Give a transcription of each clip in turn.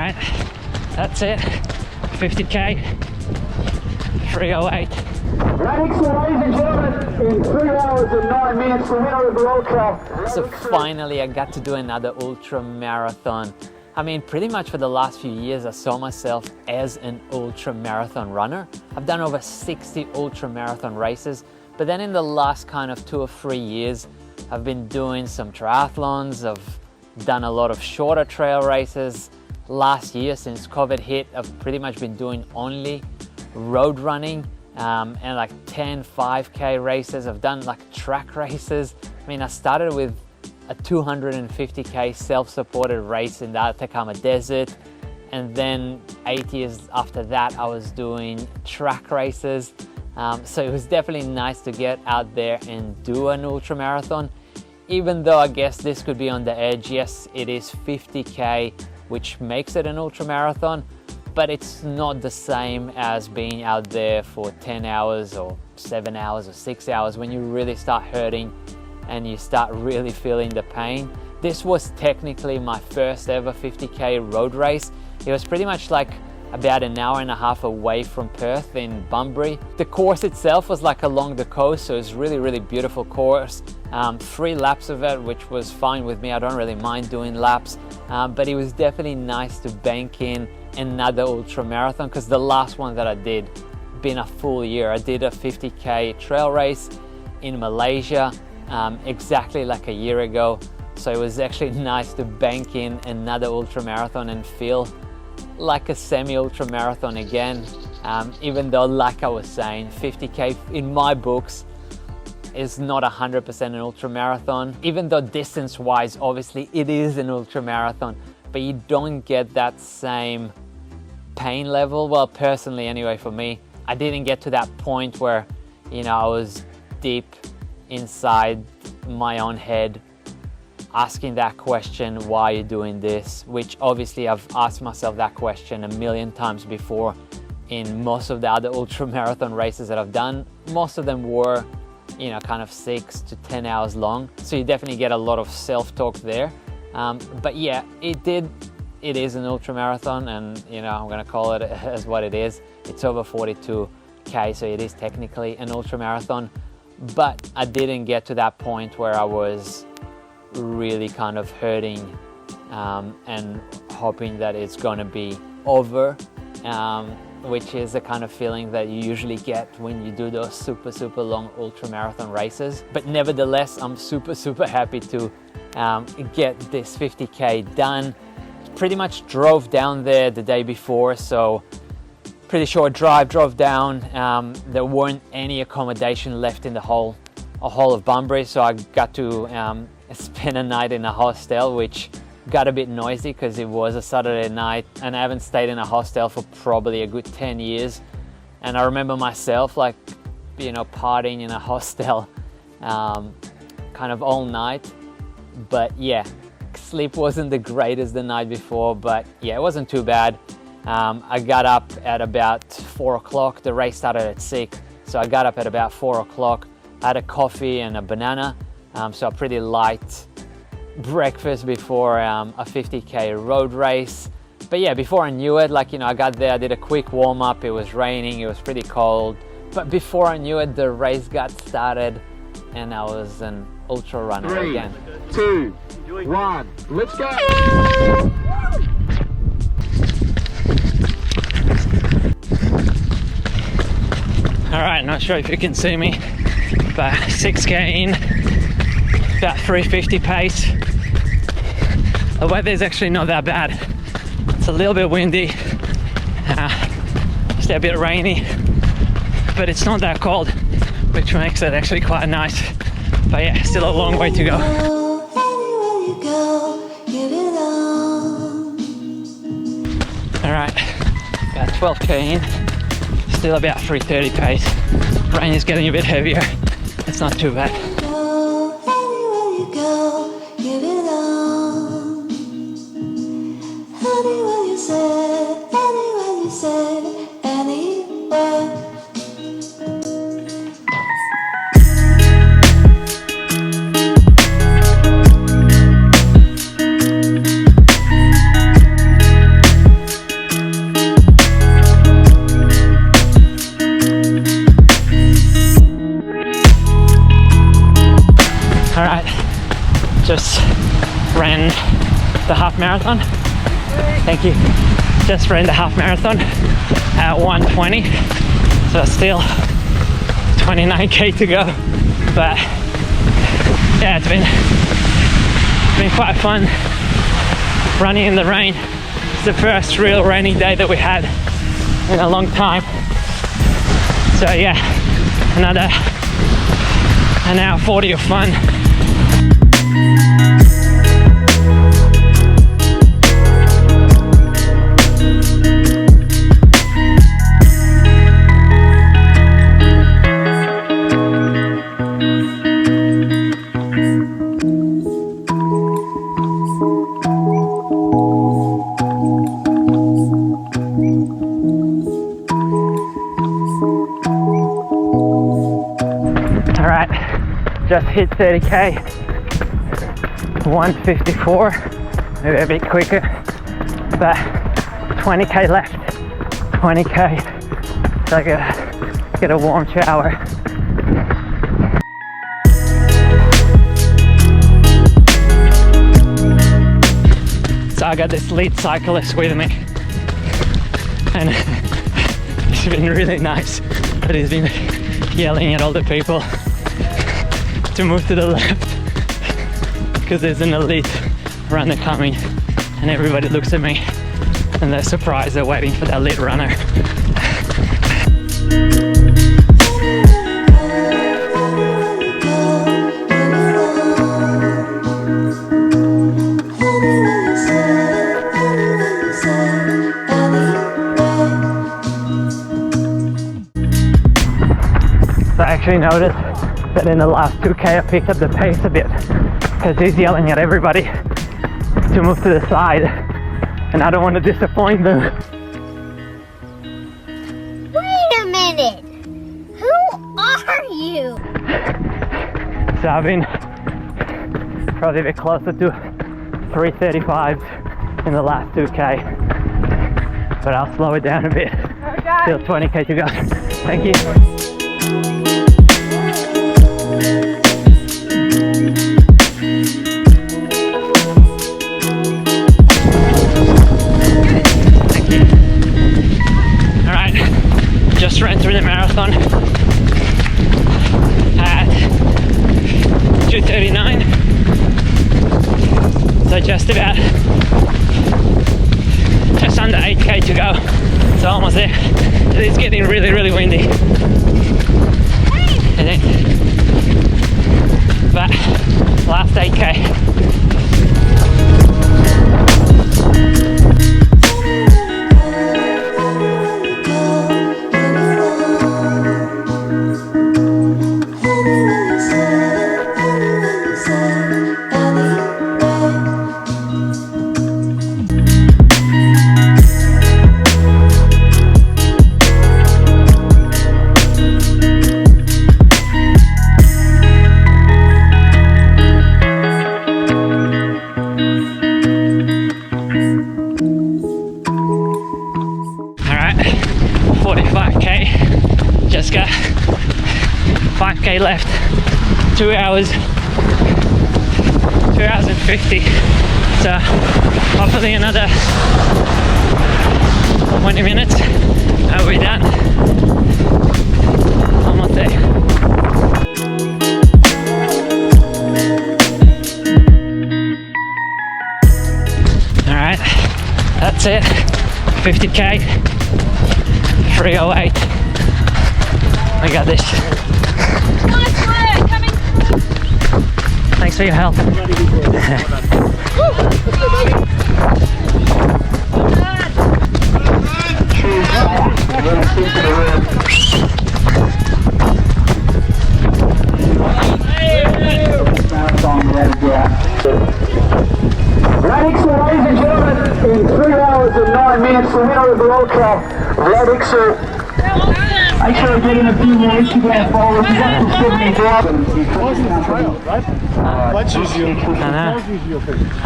right, that's it. 50k, 3:08. Ladies and gentlemen, in 3 hours and 9 minutes, the winner of the ultra. So finally I got to do another ultra marathon. I mean, pretty much for the last few years, I saw myself as an ultra marathon runner. I've done over 60 ultra marathon races, but then in the last kind of 2 or 3 years, I've been doing some triathlons. I've done a lot of shorter trail races. Last year, since COVID hit, I've pretty much been doing only road running and like 10 5k races. I've done like track races. I mean, I started with a 250k self-supported race in the Atacama Desert, and then 8 years after that I was doing track races. So it was definitely nice to get out there and do an ultra marathon, even though I guess this could be on the edge. Yes, it is 50k, which makes it an ultra marathon, but it's not the same as being out there for 10 hours or 7 hours or 6 hours when you really start hurting and you start really feeling the pain. This was technically my first ever 50k road race. It was pretty much like about an hour and a half away from Perth in Bunbury. The course itself was like along the coast, so it was really beautiful course. 3 laps of it, which was fine with me. I don't really mind doing laps, but it was definitely nice to bank in another ultra marathon, because the last one that I did been a full year. I did a 50k trail race in Malaysia exactly like a year ago, so it was actually nice to bank in another ultra marathon and feel like a semi-ultra marathon again, even though, like I was saying, 50k in my books is not 100% an ultra marathon, even though distance wise obviously it is an ultra marathon, but you don't get that same pain level. Well, personally anyway, for me, I didn't get to that point where, you know, I was deep inside my own head asking that question, why are you doing this? Which obviously I've asked myself that question a million times before in most of the other ultra marathon races that I've done. Most of them were, you know, kind of 6 to 10 hours long, so you definitely get a lot of self-talk there. But yeah, it is an ultra marathon, and you know, I'm gonna call it as what it is. It's over 42k, so it is technically an ultra marathon, but I didn't get to that point where I was really kind of hurting and hoping that it's going to be over, which is the kind of feeling that you usually get when you do those super long ultra marathon races. But nevertheless, I'm super happy to get this 50k done. Pretty much drove down there the day before, so pretty short drive, drove down. There weren't any accommodation left in the whole of Bunbury, so I got to spend a night in a hostel, which got a bit noisy because it was a Saturday night, and I haven't stayed in a hostel for probably a good 10 years. And I remember myself, like, you know, partying in a hostel kind of all night. But yeah, sleep wasn't the greatest the night before, but yeah, it wasn't too bad. I got up at about 4 o'clock. The race started at 6, so I got up at about 4 o'clock. I had a coffee and a banana, so a pretty light breakfast before a 50k road race. But yeah, before I knew it, like, you know, I got there, I did a quick warm-up. It was raining, it was pretty cold, but before I knew it, the race got started and I was an ultra runner 3, again. 2, 1, let's go! All right, not sure if you can see me, but 6k in, about 350 pace. The weather's actually not that bad. It's a little bit windy, just a bit rainy, but it's not that cold, which makes it actually quite nice. But yeah, still a long way to go. All right, about 12k in, still about 330 pace. Rain is getting a bit heavier. It's not too bad. half marathon. Thank you. Just ran the half marathon at 1:20, so still 29k to go. But yeah, it's been quite fun running in the rain. It's the first real rainy day that we had in a long time. So yeah, another an hour 40 of fun. Alright, just hit 30k, 1:54, maybe a bit quicker, but 20k left, 20k, so I gotta get a warm shower. So I got this lead cyclist with me, and it's been really nice, but he's been yelling at all the people to move to the left because there's an elite runner coming, and everybody looks at me and they're surprised, they're waiting for that elite runner. So I actually noticed that in the last 2k I picked up the pace a bit because he's yelling at everybody to move to the side, and I don't want to disappoint them. Wait a minute! Who are you? So I've been probably a bit closer to 3:35 in the last 2k, but I'll slow it down a bit. Okay. Still 20k to go. Thank you. Just ran through the marathon at 2:39, so just under 8k to go, so almost there. It is getting really windy, I think, but last 8k. Just got 5k left, 2 hours and 50, so hopefully another 20 minutes and we're done. Almost there. Alright, that's it, 50k, 3:08. I got this. Nice work, coming through. Thanks for your help. Radixer, ladies and gentlemen, in 3 hours and 9 minutes, the winner of the ultra, Radixer. Make sure I get in a few more Instagram followers. He's up to 70,000. He's closing the trail, right? Let's use you. I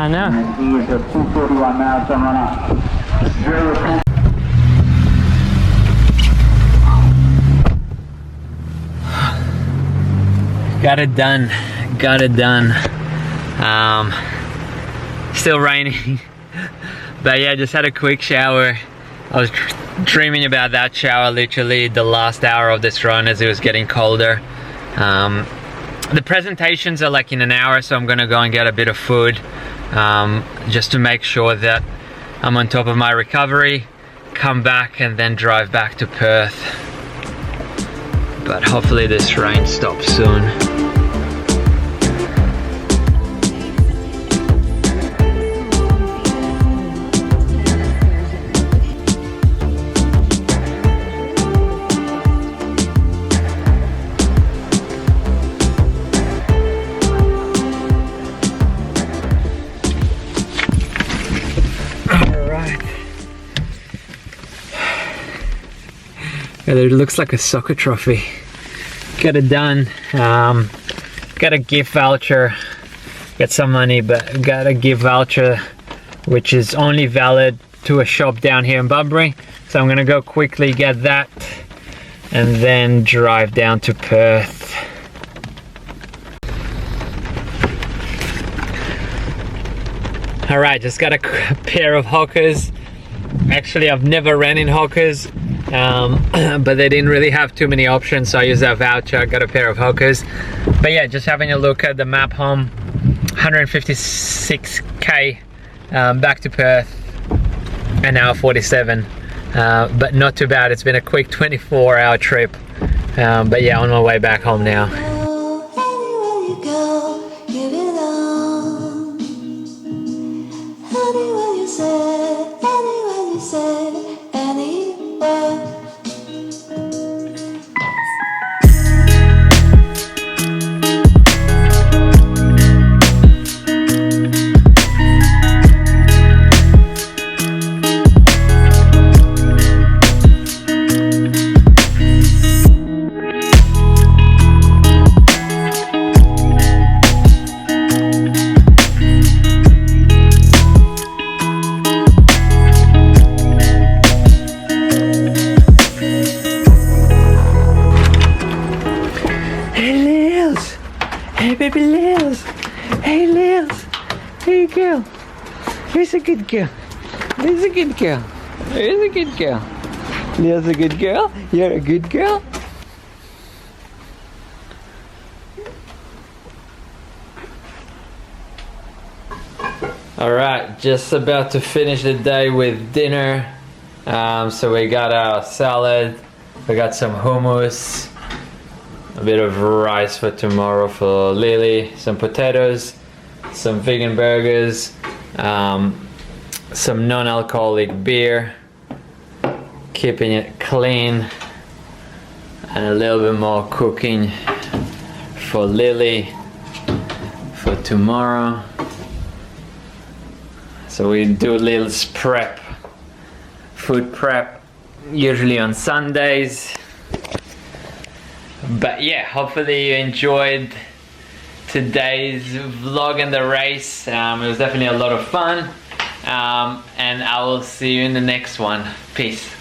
know. He is a 2:41 marathon runner. Very cool. Got it done. Still raining. But yeah, just had a quick shower. I was dreaming about that shower literally the last hour of this run as it was getting colder. The presentations are like in an hour, so I'm gonna go and get a bit of food just to make sure that I'm on top of my recovery, come back and then drive back to Perth. But hopefully this rain stops soon. It looks like a soccer trophy. Got it done. Got a gift voucher. Got some money, but got a gift voucher which is only valid to a shop down here in Bunbury. So I'm gonna go quickly get that and then drive down to Perth. Alright, just got a pair of Hokas. Actually, I've never ran in Hokas. But they didn't really have too many options, so I used that voucher. I got a pair of Hokas. But yeah, just having a look at the map home, 156k back to Perth, an hour 47, but not too bad. It's been a quick 24-hour trip, but yeah, on my way back home now. Hey baby Lils! Hey Lils! Hey girl! Here's a good girl! Here's a good girl! Here's a good girl! Lils a good girl? You're a good girl? Alright, just about to finish the day with dinner. So we got our salad, we got some hummus, a bit of rice for tomorrow for Lily, some potatoes, some vegan burgers, some non-alcoholic beer, keeping it clean, and a little bit more cooking for Lily for tomorrow. So we do Lily's prep, food prep, usually on Sundays. But yeah, hopefully you enjoyed today's vlog and the race. It was definitely a lot of fun. And I will see you in the next one. Peace.